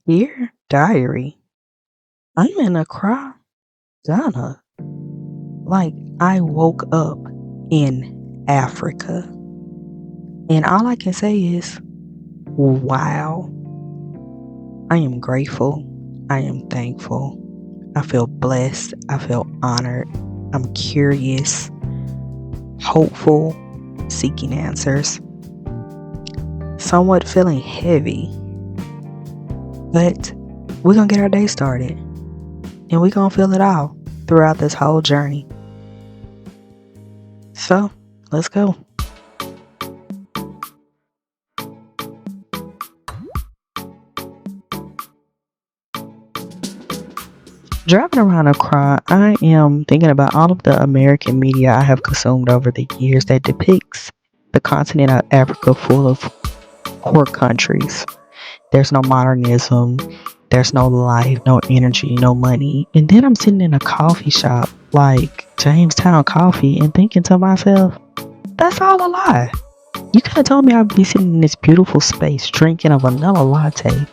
Dear Diary, I'm in Accra, Ghana. Like, I woke up in Africa. And all I can say is, wow. I am grateful. I am thankful. I feel blessed. I feel honored. I'm curious, hopeful, seeking answers, somewhat feeling heavy. But we're going to get our day started and we're going to feel it all throughout this whole journey. So, let's go. Driving around Accra, I am thinking about all of the American media I have consumed over the years that depicts the continent of Africa full of poor countries. There's no modernism, there's no life, no energy, no money. And then I'm sitting in a coffee shop like Jamestown Coffee and thinking to myself, that's all a lie. You could have told me I'd be sitting in this beautiful space drinking a vanilla latte,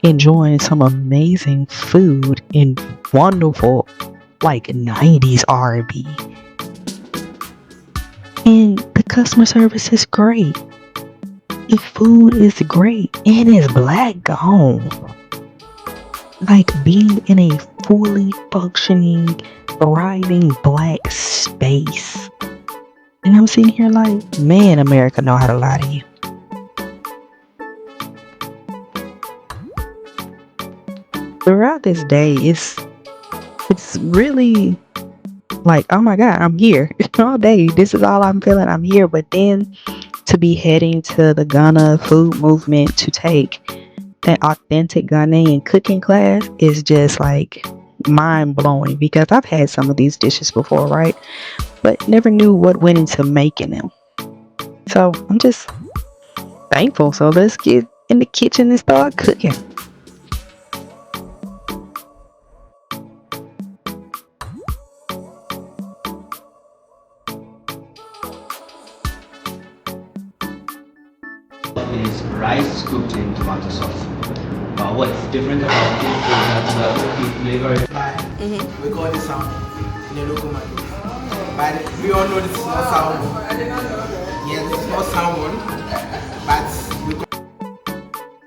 enjoying some amazing food and wonderful like 90s R&B. And the customer service is great. The food is great and it's black owned. Like being in a fully functioning, thriving black space. And I'm sitting here like, man, America know how to lie to you. Throughout this day, it's really like, oh my God, I'm here all day. This is all I'm feeling. I'm here. But then to be heading to the Ghana food movement to take an authentic Ghanaian cooking class is just like mind blowing because I've had some of these dishes before, right? But never knew what went into making them. So I'm just thankful. So let's get in the kitchen and start cooking. Is rice cooked in tomato sauce. What's different about it is that the flavor is We call it salmon in the local market. But we all know this is not salmon. Yes, this is not salmon, but we call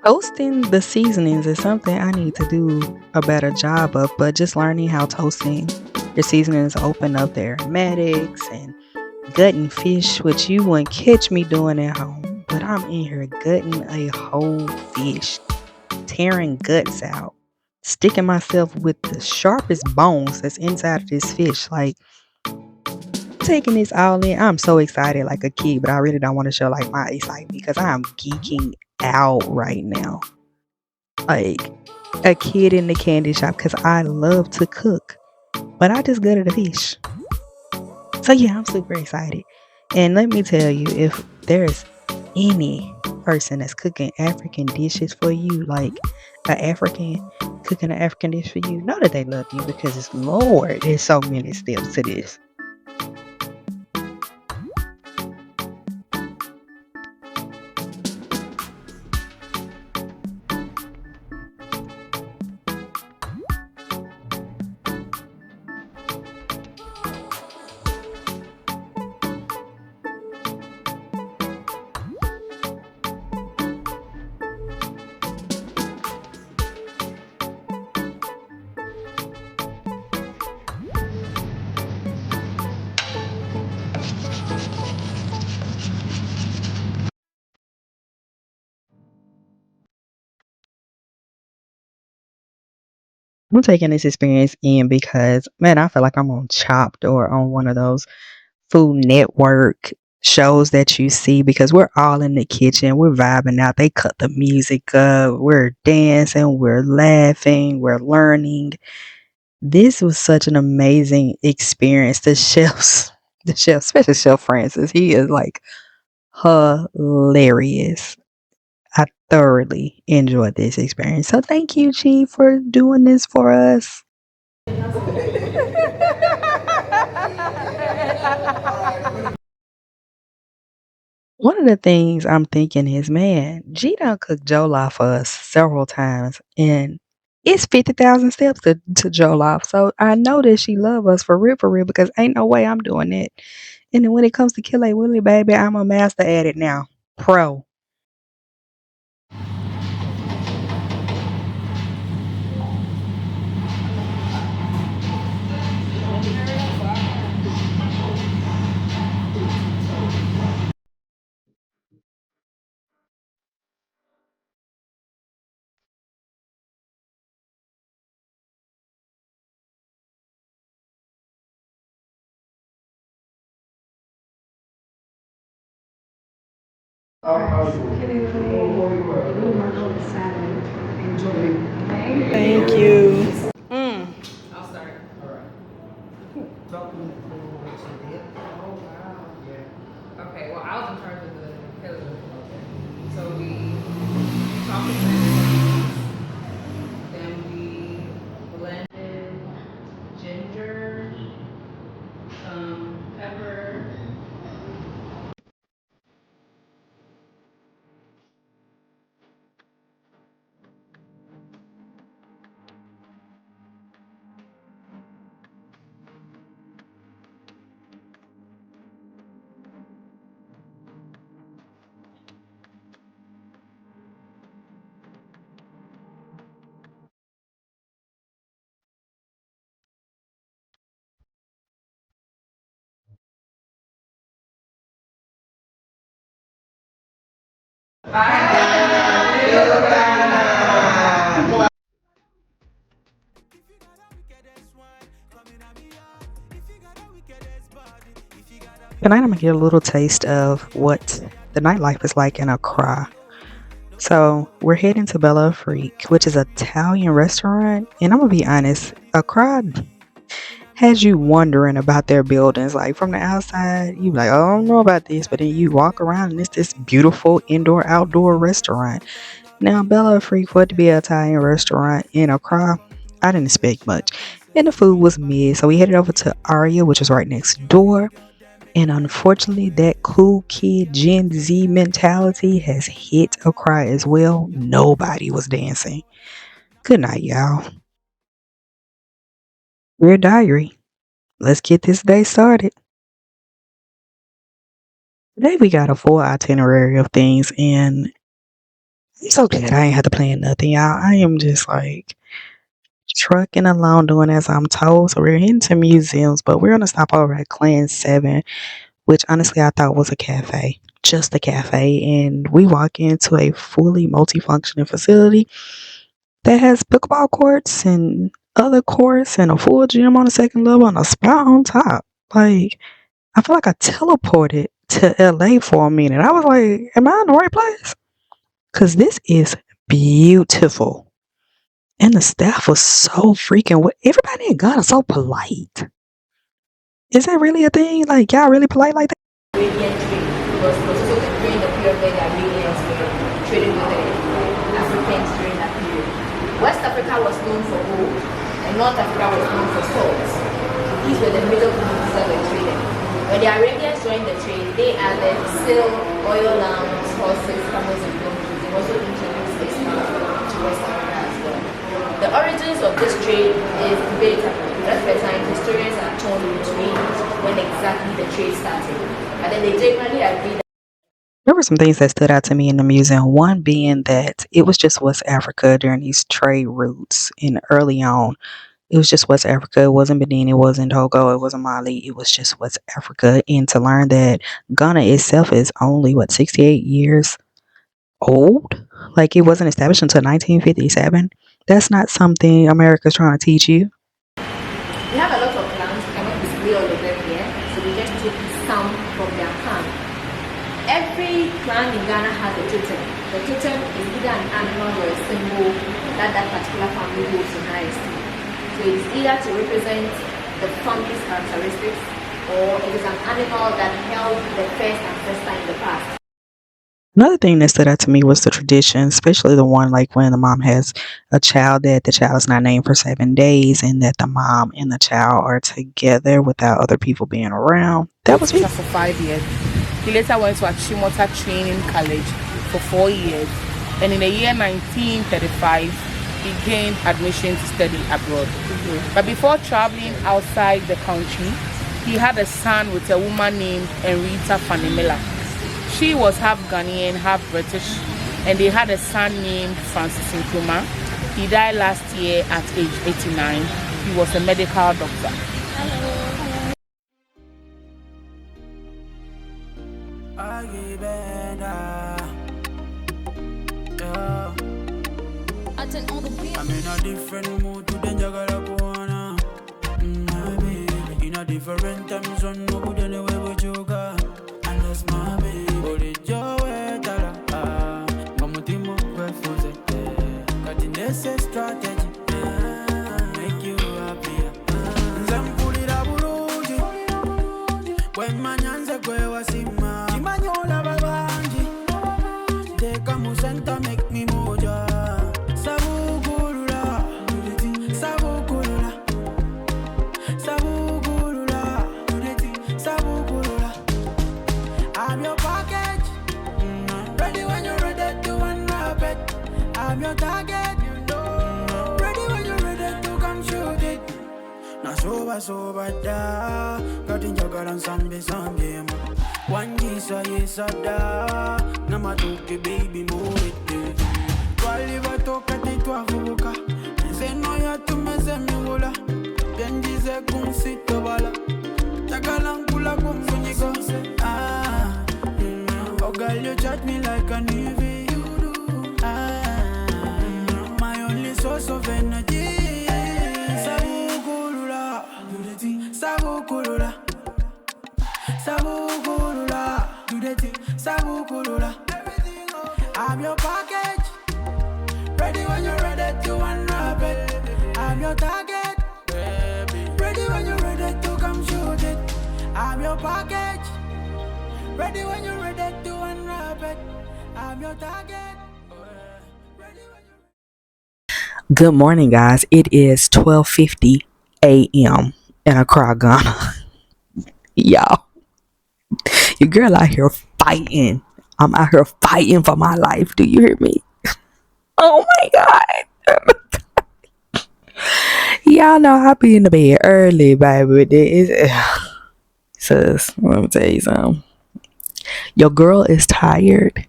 Toasting the seasonings is something I need to do a better job of, but just learning how toasting your seasonings open up their aromatics and gutting fish, which you wouldn't catch me doing at home. But I'm in here gutting a whole fish, tearing guts out, sticking myself with the sharpest bones that's inside of this fish. Like taking this all in. I'm so excited like a kid, but I really don't want to show like my excitement because I'm geeking out right now. Like a kid in the candy shop because I love to cook, but I just gutted a fish. So yeah, I'm super excited. And let me tell you, if there's any person that's cooking African dishes for you, like an African cooking an African dish for you, know that they love you because it's Lord, there's so many steps to this. I'm taking this experience in because man, I feel like I'm on Chopped or on one of those Food Network shows that you see because we're all in the kitchen, we're vibing out. They cut the music up, we're dancing, we're laughing, we're learning. This was such an amazing experience. The chef, especially Chef Francis, he is like hilarious. I thoroughly enjoyed this experience. So thank you, Chief, for doing this for us. One of the things I'm thinking is, man, G done cooked jollof for us several times, and it's 50,000 steps to jollof. So I know that she love us for real, because ain't no way I'm doing that. And then when it comes to Kill A Willie, baby, I'm a master at it now. Pro. Thank you. Mm. I'll start. All right. Talk to me through what you did. Oh wow. Yeah. Okay. Well, I was in charge of the pillar. Okay. So we chopped the onions, then we blended ginger, pepper. Tonight I'm gonna get a little taste of what the nightlife is like in Accra. So we're heading to Bella Freak, which is an Italian restaurant. And I'm gonna be honest, Accra has you wondering about their buildings. Like from the outside, you like, oh, I don't know about this, but then you walk around and it's this beautiful indoor outdoor restaurant. Now Bella Freak, for it to be an Italian restaurant in Accra, I didn't expect much. And the food was mid. So we headed over to Aria, which is right next door. And unfortunately, that cool kid Gen Z mentality has hit Accra as well. Nobody was dancing. Good night, y'all. Dear Diary, let's get this day started. Today we got a full itinerary of things, and I'm so glad I ain't had to plan nothing, y'all. I am just like trucking along doing as I'm told. So we're heading to museums, but we're gonna stop over at Clan 7, which honestly I thought was a cafe. Just a cafe. And we walk into a fully multifunctioning facility that has pickleball courts and other courts and a full gym on the second level and a spa on top. Like, I feel like I teleported to LA for a minute. I was like, am I in the right place? Because this is beautiful. And the staff was so freaking everybody in Ghana so polite. Is that really a thing? Like, y'all really polite like that? Arabian trade because it was also during the period where the Arabians were trading with the Africans during that period. West Africa was known for gold and North Africa was known for salt. These were the middle groups that were trading. When the Arabians joined the trade, they added silk, oil lamps, horses, camels, and donkeys. They also introduced Islam to West Africa as well. The origins of this trade is debatable. Most of the time, historians are torn between when exactly the trade started. But then they generally agree that There were some things that stood out to me in the museum. One being that it was just West Africa during these trade routes. And early on, it was just West Africa. It wasn't Benin. It wasn't Togo. It wasn't Mali. It was just West Africa. And to learn that Ghana itself is only, what, 68 years old? Like it wasn't established until 1957. That's not something America's trying to teach you. we have a lot of clans. We cannot display all of them here. So we just took some from their clan. Every clan in Ghana has a totem. The totem is either an animal or a symbol that that particular family holds in high esteem. So it's either to represent the family's characteristics or it is an animal that held the first ancestor in the past. Another thing that stood out to me was the tradition, especially the one like when the mom has a child that the child is not named for 7 days and that the mom and the child are together without other people being around. That was Teacher big. for 5 years. He later went to Achimota Training College for 4 years, and in the year 1935, he gained admission to study abroad. But before traveling outside the country, he had a son with a woman named Enrita Fanimela. She was half Ghanaian, half British, and they had a son named Francis Nkrumah. He died last year at age 89. He was a medical doctor. I'm in a different mood to the Jagala Kuana. My baby, in a different time zone, no good anywhere with yoga. And that's my baby. But it's your way, Tala. Mamutimo, breakfast, cutting this strategy. Make you happier. Zampulira Buruji. When Manyanza Kwewasima. Chimanyola Babanji. Take a musenta, make me moja. I'm your package, ready when you're ready to unwrap it. I'm your target, ready when you're ready to come shoot it. Na so bad da, cutting your girl and some game. One gisa yes da, na matuki baby move it. Kwaliva toka titu avuka, nze no ya tumeze miwula, biendize kunsito bala, takalankula kumfunyiko. Oh girl, you chat me like a navy. My only source of energy. Sabukulula, do the thing. Sabukulula, Sabukulula, do the thing. Sabukulula. I'm your package, ready when you're ready to unwrap it. I'm your target, ready when you're ready to come shoot it. I'm your package, ready when you're ready to unwrap it. I'm your target. Ready when you're... Good morning, guys. It is 12:50 a.m. in Accra, Ghana. Y'all, your girl out here fighting. I'm out here fighting for my life. Do you hear me? Oh my God. Y'all know I be in the bed early, baby. Sis, let me tell you something. Your girl is tired.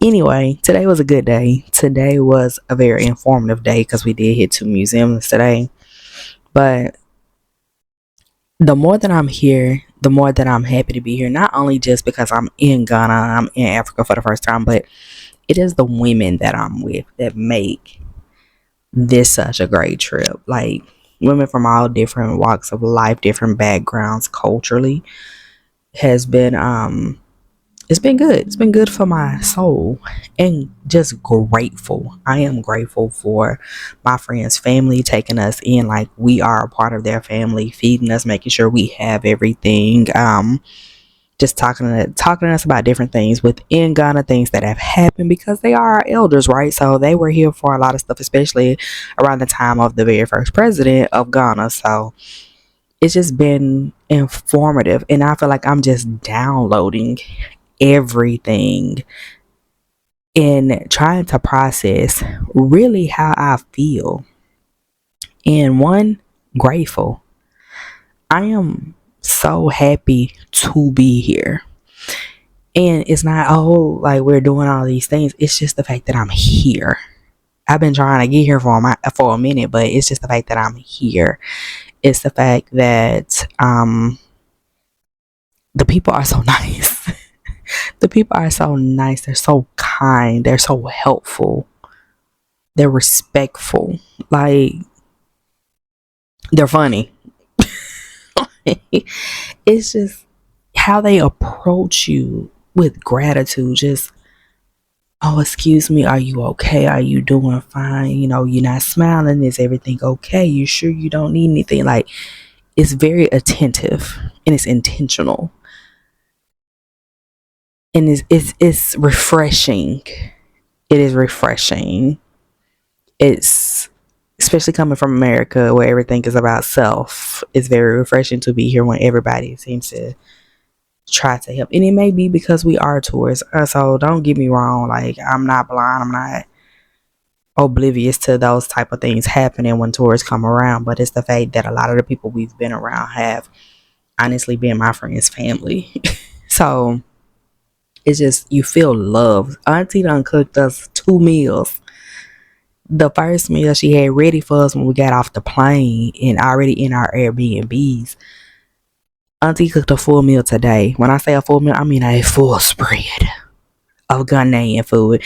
Anyway, today was a good day. Today was a very informative day because we did hit 2 museums today. But the more that I'm here, the more that I'm happy to be here. Not only just because I'm in Ghana, I'm in Africa for the first time, but it is the women that I'm with that make this such a great trip. Like women from all different walks of life, different backgrounds culturally has been it's been good. It's been good for my soul and just grateful. I am grateful for my friends' family taking us in like we are a part of their family, feeding us, making sure we have everything. Just talking to us about different things within Ghana, things that have happened because they are our elders, right? So they were here for a lot of stuff, especially around the time of the very first president of Ghana. So it's just been informative, and I feel like I'm just downloading everything and trying to process really how I feel. And one, grateful. I am so happy to be here. And it's not, oh, like we're doing all these things. It's just the fact that I'm here. I've been trying to get here for a minute, but it's just the fact that I'm here. It's the fact that the people are so nice. The people are so nice. They're so kind. They're so helpful. They're respectful. Like, they're funny. It's just how they approach you with gratitude. Just, oh, excuse me. Are you okay? Are you doing fine? You know, you're not smiling. Is everything okay? You sure you don't need anything? Like, it's very attentive and it's intentional. And it's refreshing. It is refreshing. It's especially coming from America where everything is about self. It's very refreshing to be here when everybody seems to try to help. And it may be because we are tourists. So don't get me wrong. Like, I'm not blind. I'm not oblivious to those type of things happening when tourists come around. But it's the fact that a lot of the people we've been around have honestly been my friends' family. So it's just, you feel loved. Auntie done cooked us 2 meals. The first meal she had ready for us when we got off the plane and already in our Airbnbs. Auntie cooked a full meal today. When I say a full meal, I mean a full spread of Ghanaian food.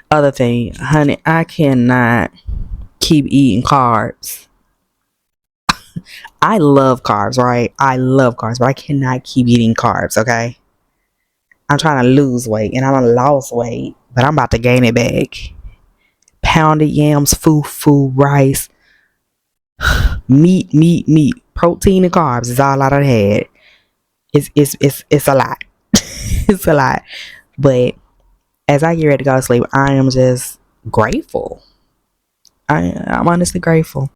Other thing, honey, I cannot keep eating carbs. I love carbs, right? I love carbs, but I cannot keep eating carbs, okay? I'm trying to lose weight and I done lost weight, but I'm about to gain it back. Pounded yams, fufu, rice, meat. Protein and carbs is all I done had. It's a lot. It's a lot. But as I get ready to go to sleep, I am just grateful. I'm honestly grateful.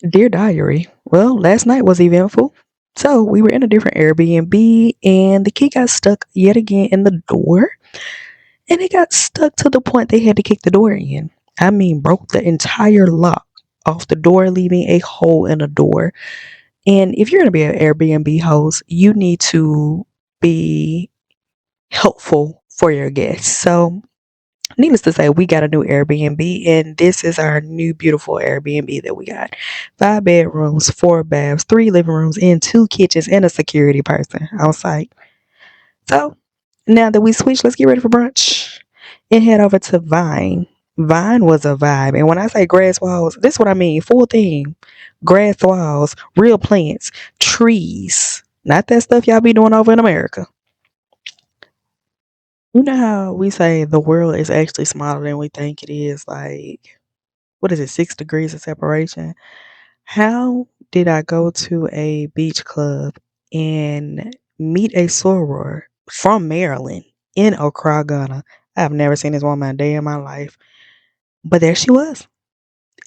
Dear Diary, well, last night was eventful. So we were in a different Airbnb and the key got stuck yet again in the door. And it got stuck to the point they had to kick the door in. I mean, broke the entire lock off the door, leaving a hole in the door. And if you're going to be an Airbnb host, you need to be helpful for your guests. So, needless to say, we got a new Airbnb, and this is our new beautiful Airbnb that we got. 5 bedrooms, 4 baths, 3 living rooms, and 2 kitchens, and a security person on site. So, now that we switched, let's get ready for brunch and head over to Vine. Vine was a vibe. And when I say grass walls, this is what I mean. Full theme. Grass walls, real plants, trees. Not that stuff y'all be doing over in America. You know how we say the world is actually smaller than we think it is? Like, what is it, 6 degrees of separation? How did I go to a beach club and meet a soror from Maryland in Accra, Ghana? I've never seen this woman a day in my life. But there she was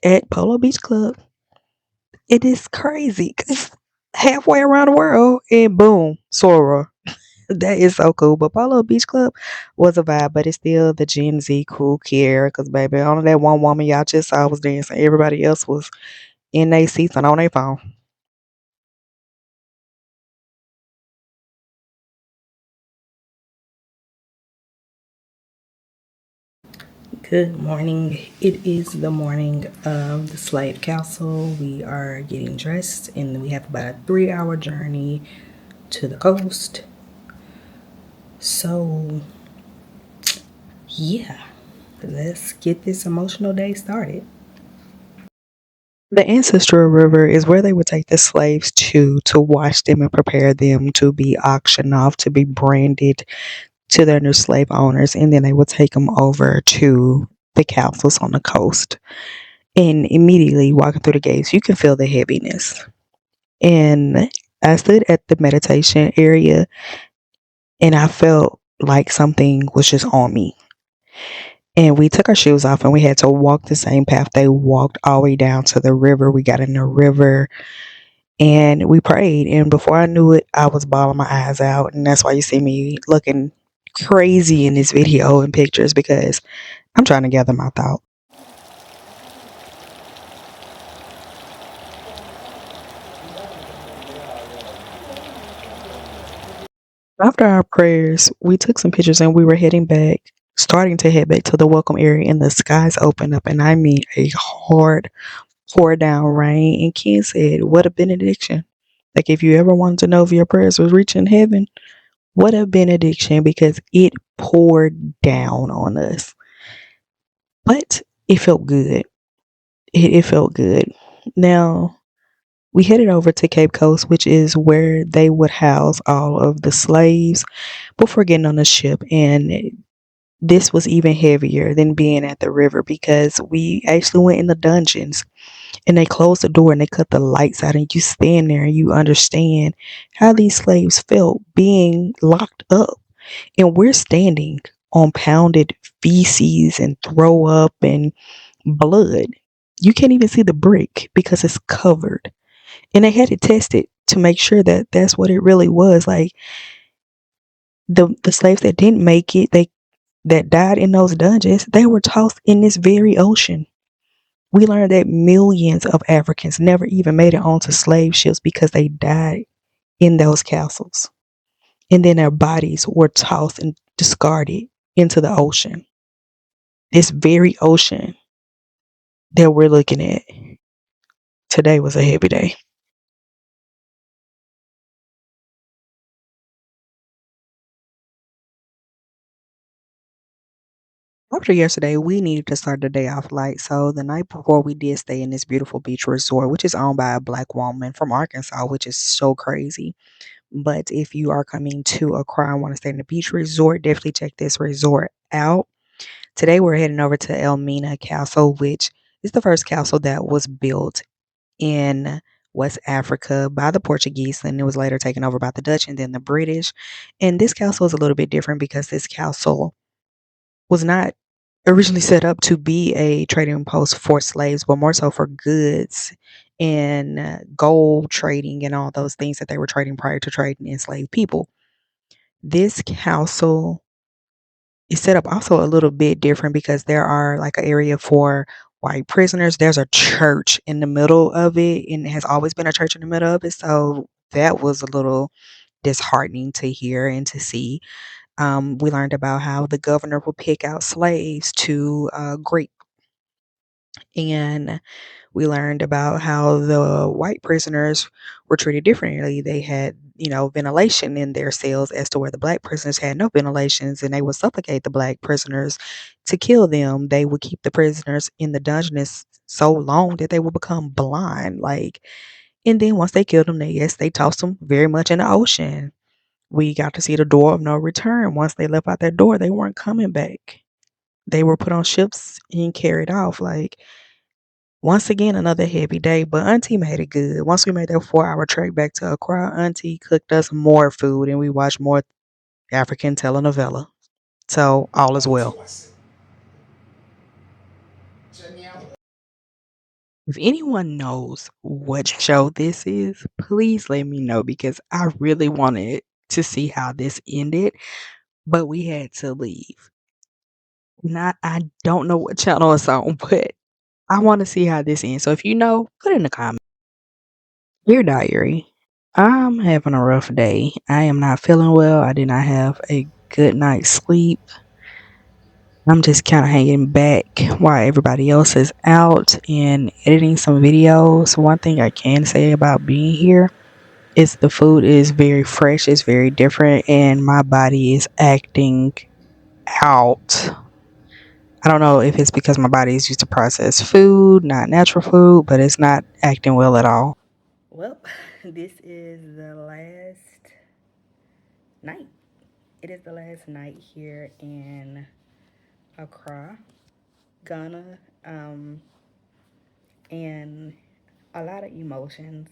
at Polo Beach Club. It is crazy 'cause halfway around the world and boom, soror. That is so cool. But Polo Beach Club was a vibe, but it's still the Gen Z cool care. Cause baby, only that one woman y'all just saw was dancing. Everybody else was in their seats and on their phone. Good morning. It is the morning of the Slave Castle. We are getting dressed and we have about a 3 hour journey to the coast. So, yeah, let's get this emotional day started. The ancestral river is where they would take the slaves to wash them and prepare them to be auctioned off, to be branded to their new slave owners, and then they would take them over to the castles on the coast. And immediately walking through the gates, you can feel the heaviness. And I stood at the meditation area and I felt like something was just on me. And we took our shoes off and we had to walk the same path they walked all the way down to the river. We got in the river and we prayed. And before I knew it, I was bawling my eyes out. And that's why you see me looking crazy in this video and pictures because I'm trying to gather my thoughts. After our prayers, we took some pictures and we were heading back, starting to head back to the welcome area, and the skies opened up. And I mean, a hard pour down rain. And Ken said, "What a benediction." Like, if you ever wanted to know if your prayers was reaching heaven, what a benediction, because it poured down on us. But it felt good. It felt good. Now, we headed over to Cape Coast, which is where they would house all of the slaves before getting on the ship. And this was even heavier than being at the river because we actually went in the dungeons and they closed the door and they cut the lights out. And you stand there and you understand how these slaves felt being locked up. And we're standing on pounded feces and throw up and blood. You can't even see the brick because it's covered. And they had it tested to make sure that that's what it really was. Like the slaves that didn't make it, they that died in those dungeons, they were tossed in this very ocean. We learned that millions of Africans never even made it onto slave ships because they died in those castles. And then their bodies were tossed and discarded into the ocean. This very ocean that we're looking at today was a heavy day. After yesterday, we needed to start the day off light. So the night before, we did stay in this beautiful beach resort, which is owned by a black woman from Arkansas, which is so crazy. But if you are coming to Accra and want to stay in the beach resort, definitely check this resort out. Today, we're heading over to Elmina Castle, which is the first castle that was built in West Africa by the Portuguese, and it was later taken over by the Dutch and then the British. And this castle is a little bit different because this castle was not originally set up to be a trading post for slaves, but more so for goods and gold trading and all those things that they were trading prior to trading enslaved people. This castle is set up also a little bit different because there are like an area for white prisoners. There's a church in the middle of it, and it has always been a church in the middle of it. So that was a little disheartening to hear and to see. We learned about how the governor would pick out slaves to greet, and we learned about how the white prisoners were treated differently. They had, ventilation in their cells as to where the black prisoners had no ventilations, and they would suffocate the black prisoners to kill them. They would keep the prisoners in the dungeons so long that they would become blind. Like, and then once they killed them, they tossed them very much in the ocean. We got to see the door of no return. Once they left out that door, they weren't coming back. They were put on ships and carried off. Like, once again, another heavy day, but Auntie made it good. Once we made that 4-hour trek back to Accra, Auntie cooked us more food and we watched more African telenovela. So all is well. If anyone knows what show this is, please let me know because I really wanted to see how this ended, but we had to leave. Not, I don't know what channel it's on, but I want to see how this ends. So if you know, put it in the comments. Dear diary, I'm having a rough day. I am not feeling well. I did not have a good night's sleep. I'm just kind of hanging back while everybody else is out and editing some videos. One thing I can say about being here is the food is very fresh, it's very different, and my body is acting out. I don't know if it's because my body is used to processed food, not natural food, but it's not acting well at all. Well, this is the last night. It is the last night here in Accra, Ghana, and a lot of emotions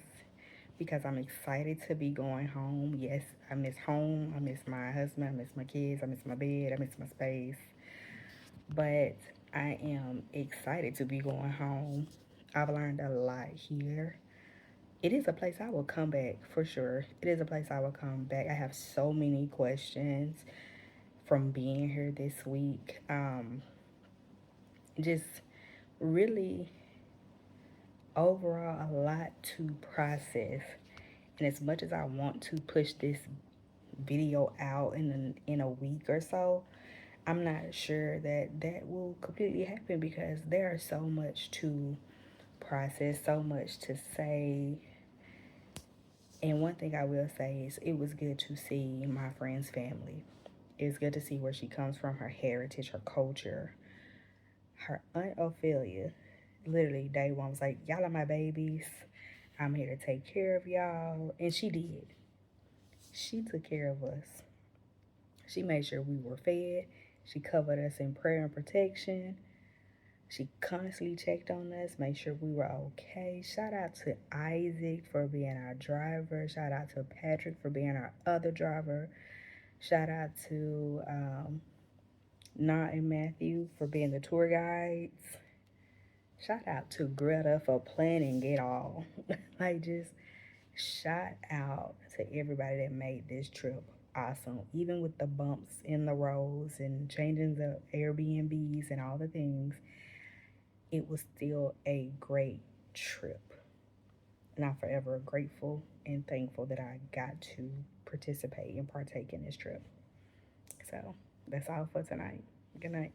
because I'm excited to be going home. Yes, I miss home. I miss my husband. I miss my kids. I miss my bed. I miss my space. But I am excited to be going home. I've learned a lot here. It is a place I will come back for sure. It is a place I will come back. I have so many questions from being here this week. Just really overall a lot to process. And as much as I want to push this video out in a week or so, I'm not sure that that will completely happen because there is so much to process, so much to say. And one thing I will say is it was good to see my friend's family. It was good to see where she comes from, her heritage, her culture. Her Aunt Ophelia, literally day one was like, y'all are my babies. I'm here to take care of y'all. And she did. She took care of us. She made sure we were fed. She covered us in prayer and protection. She constantly checked on us, made sure we were okay. Shout out to Isaac for being our driver. Shout out to Patrick for being our other driver. Shout out to Na and Matthew for being the tour guides. Shout out to Greta for planning it all. Like, just shout out to everybody that made this trip awesome. Even with the bumps in the roads and changing the Airbnbs and all the things, it was still a great trip. And I'm forever grateful and thankful that I got to participate and partake in this trip. So that's all for tonight. Good night.